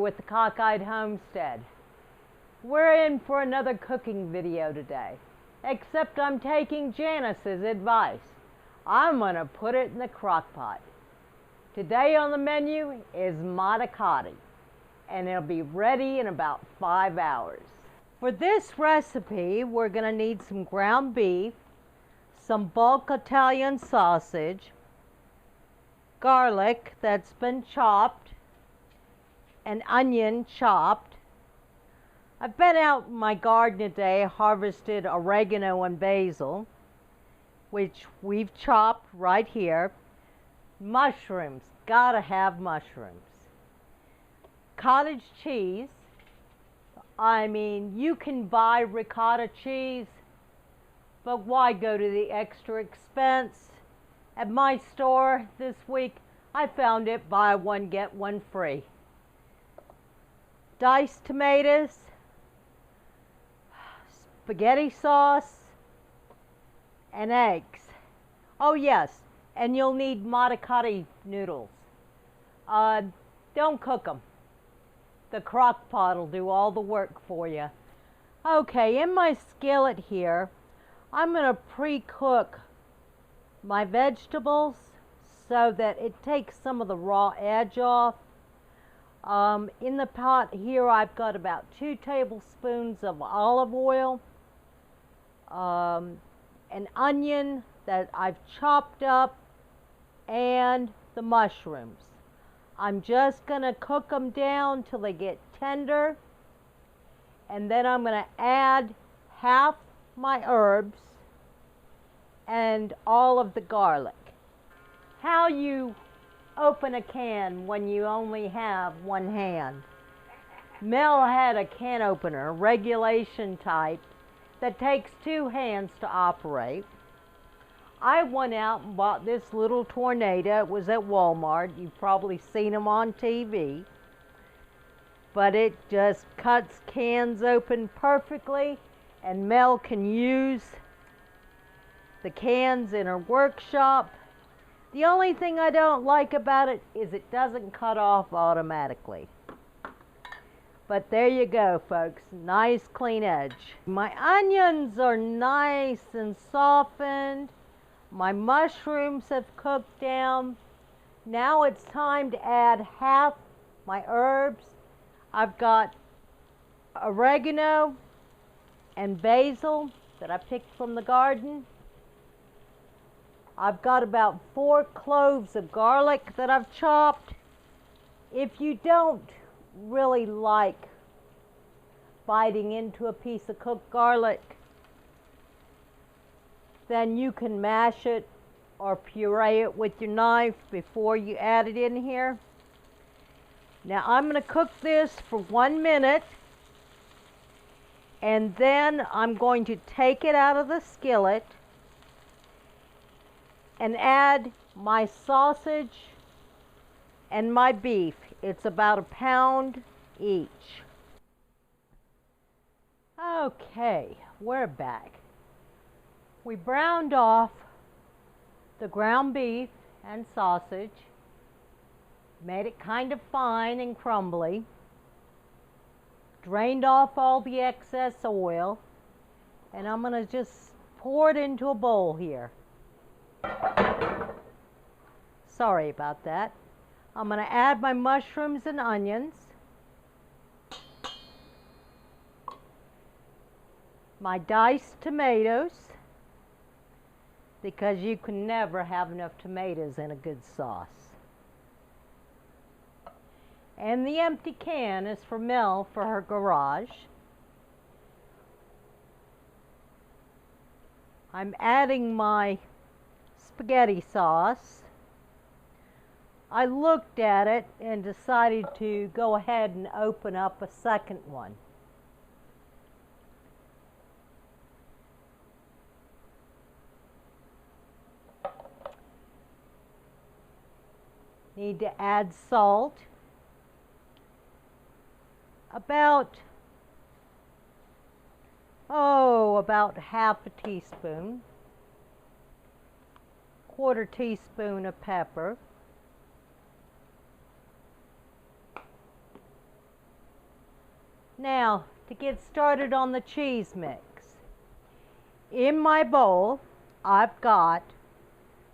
with the Cockeyed Homestead. We're in for another cooking video today, except I'm taking Janice's advice. I'm going to put it in the crock pot. Today on the menu is manicotti, and it'll be ready in about 5 hours. For this recipe, we're going to need some ground beef, some bulk Italian sausage, garlic that's been chopped, an onion chopped. I've been out in my garden today, harvested oregano and basil, which we've chopped right here. Mushrooms, gotta have mushrooms. Cottage cheese. I mean, you can buy ricotta cheese, but why go to the extra expense? At my store this week, I found it buy one, get one free. Diced tomatoes, spaghetti sauce, and eggs. Oh yes, and you'll need manicotti noodles. Don't cook them. The crock pot will do all the work for you. Okay, in my skillet here, I'm going to pre-cook my vegetables so that it takes some of the raw edge off. In the pot here, I've got about 2 tablespoons of olive oil, an onion that I've chopped up, and the mushrooms. I'm just going to cook them down till they get tender, and then I'm going to add half my herbs and all of the garlic. How you open a can when you only have one hand. Mel had a can opener, regulation type, that takes 2 hands to operate. I went out and bought this little tornado. It was at Walmart. You've probably seen them on TV. But it just cuts cans open perfectly, and Mel can use the cans in her workshop. The only thing I don't like about it is it doesn't cut off automatically. But there you go, folks. Nice clean edge. My onions are nice and softened. My mushrooms have cooked down. Now it's time to add half my herbs. I've got oregano and basil that I picked from the garden. I've got about 4 cloves of garlic that I've chopped. If you don't really like biting into a piece of cooked garlic, then you can mash it or puree it with your knife before you add it in here. Now I'm going to cook this for 1 minute, and then I'm going to take it out of the skillet and add my sausage and my beef. It's about a pound each. Okay, we're back. We browned off the ground beef and sausage, made it kind of fine and crumbly, drained off all the excess oil, and I'm going to just pour it into a bowl here. Sorry about that. I'm going to add my mushrooms and onions, my diced tomatoes, because you can never have enough tomatoes in a good sauce. And the empty can is for Mel for her garage. I'm adding my spaghetti sauce. I looked at it and decided to go ahead and open up a second one. Need to add salt. About half a teaspoon. 1/4 teaspoon of pepper. Now, to get started on the cheese mix, in my bowl, I've got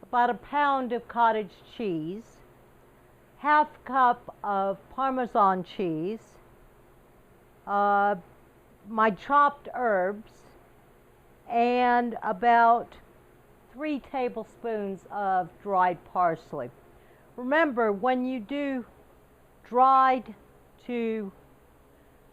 about a pound of cottage cheese, half cup of Parmesan cheese, my chopped herbs, and about 3 tablespoons of dried parsley. Remember, when you do dried to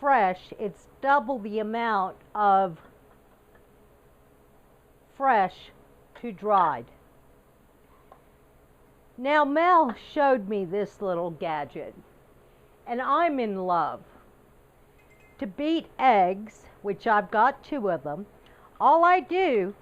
fresh, it's double the amount of fresh to dried. Now, Mel showed me this little gadget, and I'm in love. To beat eggs, which I've got 2 of them, all I do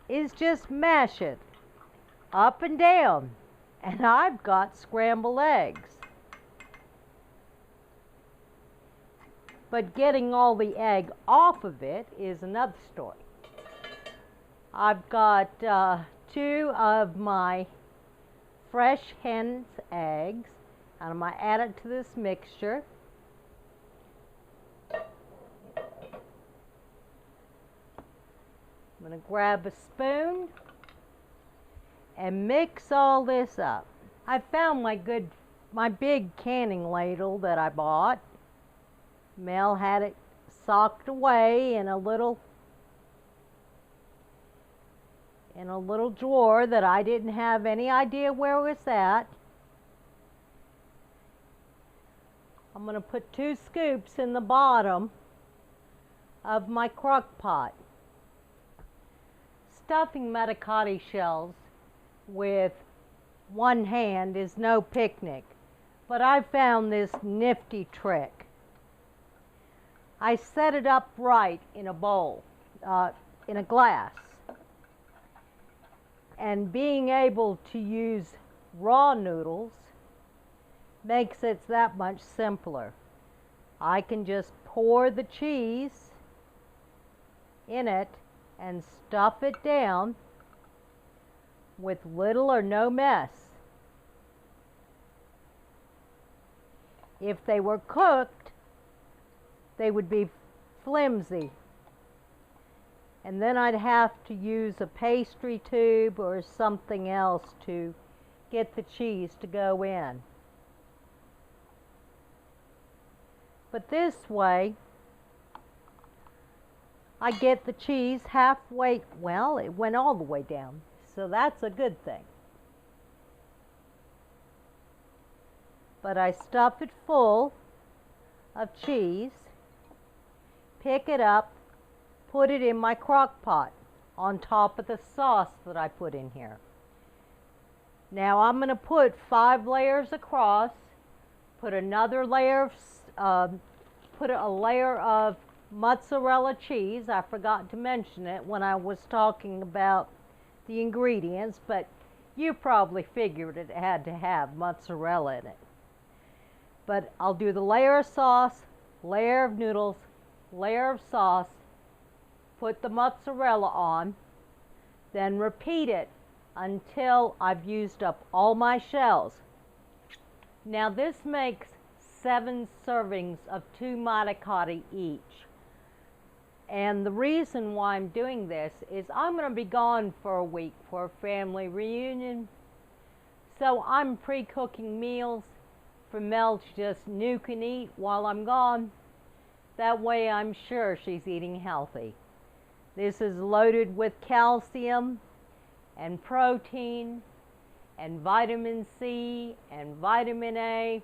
is just mash it up and down, and I've got scrambled eggs. But getting all the egg off of it is another story. I've got 2 of my fresh hen's eggs, and I'm going to add it to this mixture. I'm going to grab a spoon and mix all this up. I found my big canning ladle that I bought. Mel had it socked away in a little drawer that I didn't have any idea where it was at. I'm going to put 2 scoops in the bottom of my crock pot. Stuffing manicotti shells with one hand is no picnic, but I found this nifty trick. I set it up right in a bowl, in a glass. And being able to use raw noodles makes it that much simpler. I can just pour the cheese in it and stuff it down with little or no mess. If they were cooked, they would be flimsy. And then I'd have to use a pastry tube or something else to get the cheese to go in. But this way, I get the cheese halfway, well, it went all the way down, so that's a good thing. But I stuff it full of cheese, pick it up, put it in my crock pot on top of the sauce that I put in here. Now I'm going to put 5 layers across, put another layer of, put a layer of mozzarella cheese. I forgot to mention it when I was talking about the ingredients, but you probably figured it had to have mozzarella in it. But I'll do the layer of sauce, layer of noodles, layer of sauce, put the mozzarella on, then repeat it until I've used up all my shells. Now this makes 7 servings of 2 manicotti each. And the reason why I'm doing this is I'm going to be gone for a week for a family reunion. So I'm pre-cooking meals for Mel to just nuke and eat while I'm gone. That way I'm sure she's eating healthy. This is loaded with calcium and protein and vitamin C and vitamin A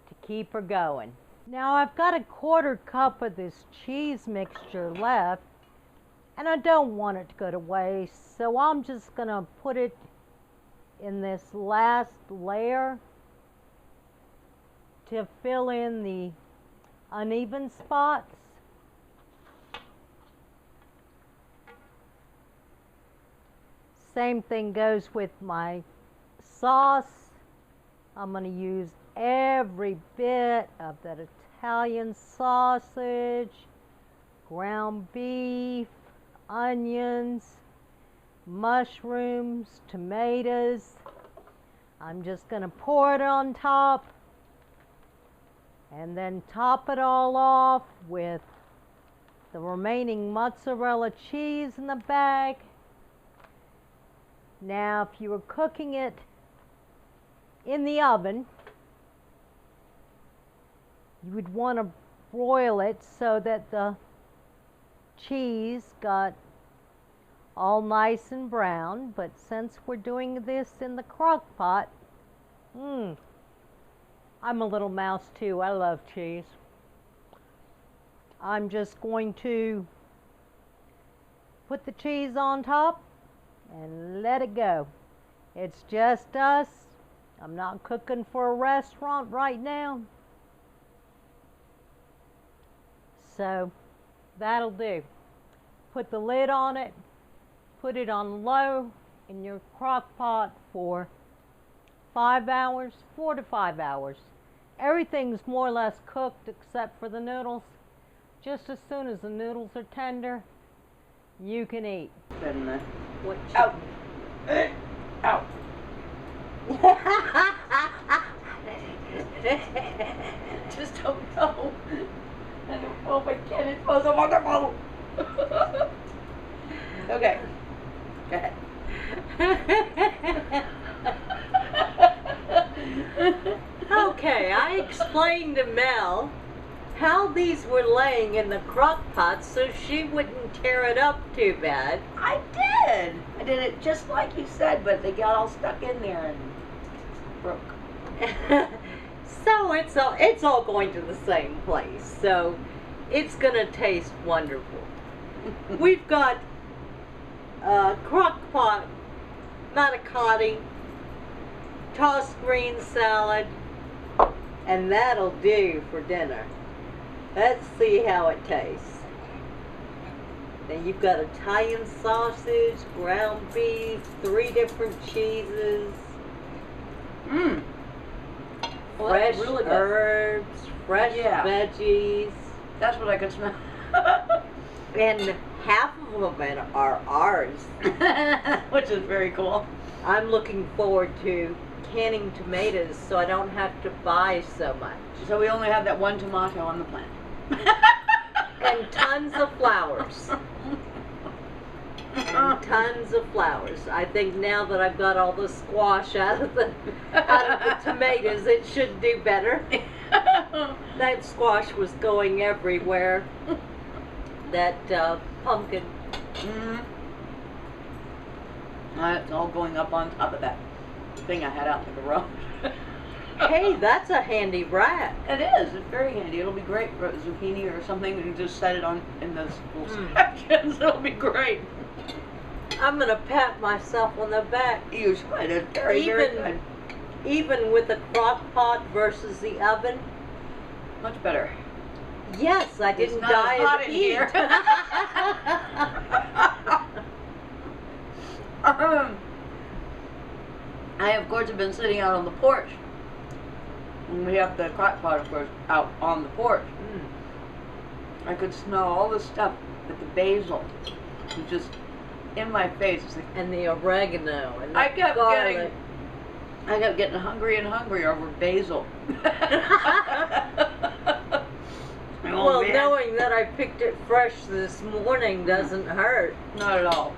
to keep her going. Now I've got a 1/4 cup of this cheese mixture left, and I don't want it to go to waste, so I'm just going to put it in this last layer to fill in the uneven spots. Same thing goes with my sauce. I'm going to use every bit of that Italian sausage, ground beef, onions, mushrooms, tomatoes. I'm just going to pour it on top. And then top it all off with the remaining mozzarella cheese in the bag. Now, if you were cooking it in the oven, you would want to broil it so that the cheese got all nice and brown. But since we're doing this in the crock pot, I'm a little mouse too. I love cheese. I'm just going to put the cheese on top and let it go. It's just us. I'm not cooking for a restaurant right now. So that'll do. Put the lid on it, put it on low in your crock pot for 5 hours, 4 to 5 hours. Everything's more or less cooked except for the noodles. Just as soon as the noodles are tender, you can eat. Out. Out. Just don't know. I don't know if I can. It smells so wonderful. Okay. Go ahead. Okay, I explained to Mel how these were laying in the crock pot so she wouldn't tear it up too bad. I did. I did it just like you said, but they got all stuck in there and broke. So it's all going to the same place. So it's gonna taste wonderful. We've got crock pot manicotti, tossed green salad, and that'll do for dinner. Let's see how it tastes. Then you've got Italian sausage, ground beef, 3 different cheeses, fresh really herbs, fresh veggies. That's what I could smell. And half of them are ours. Which is very cool. I'm looking forward to canning tomatoes so I don't have to buy so much. So we only have that one tomato on the plant. And tons of flowers. And tons of flowers. I think now that I've got all the squash out of the tomatoes, it should do better. That squash was going everywhere. That pumpkin. It's all going up on top of that thing I had out to the road. Hey, that's a handy rack. It is. It's very handy. It'll be great for zucchini or something. You can just set it on in those little sections. It'll be great. I'm going to pat myself on the back. You should. It's very good. Even with the crock pot versus the oven. Much better. Yes, I didn't die of the heat. I, of course, have been sitting out on the porch. And we have the crock pot, of course, out on the porch. I could smell all the stuff with the basil. It was just in my face. Like, and the oregano and the I kept garlic. getting hungry and hungry over basil. Well, knowing that I picked it fresh this morning doesn't hurt. Not at all.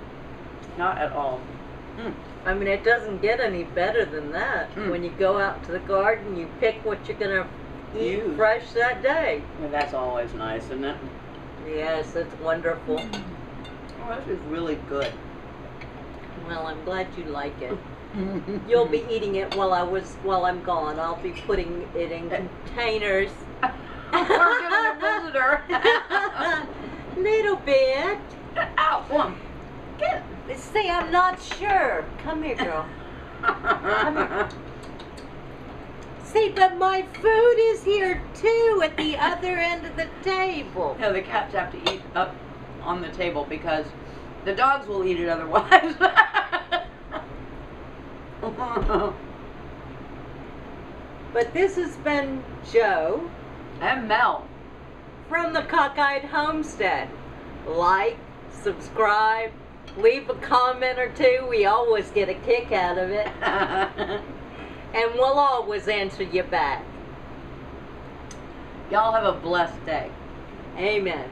Not at all. I mean, it doesn't get any better than that. When you go out to the garden, you pick what you're going to eat fresh that day. Well, that's always nice, isn't it? Yes, it's wonderful. Oh, this is really good. Well, I'm glad you like it. You'll be eating it while I'm gone. I'll be putting it in containers. We're getting a visitor. Little bit. Out one. Get it. See, I'm not sure. Come here, girl. Come here. See, but my food is here too at the other end of the table. No, the cats have to eat up on the table because the dogs will eat it otherwise. But this has been Joe and Mel from the Cockeyed Homestead. Like, subscribe, leave a comment or two. We always get a kick out of it. And we'll always answer you back. Y'all have a blessed day. Amen.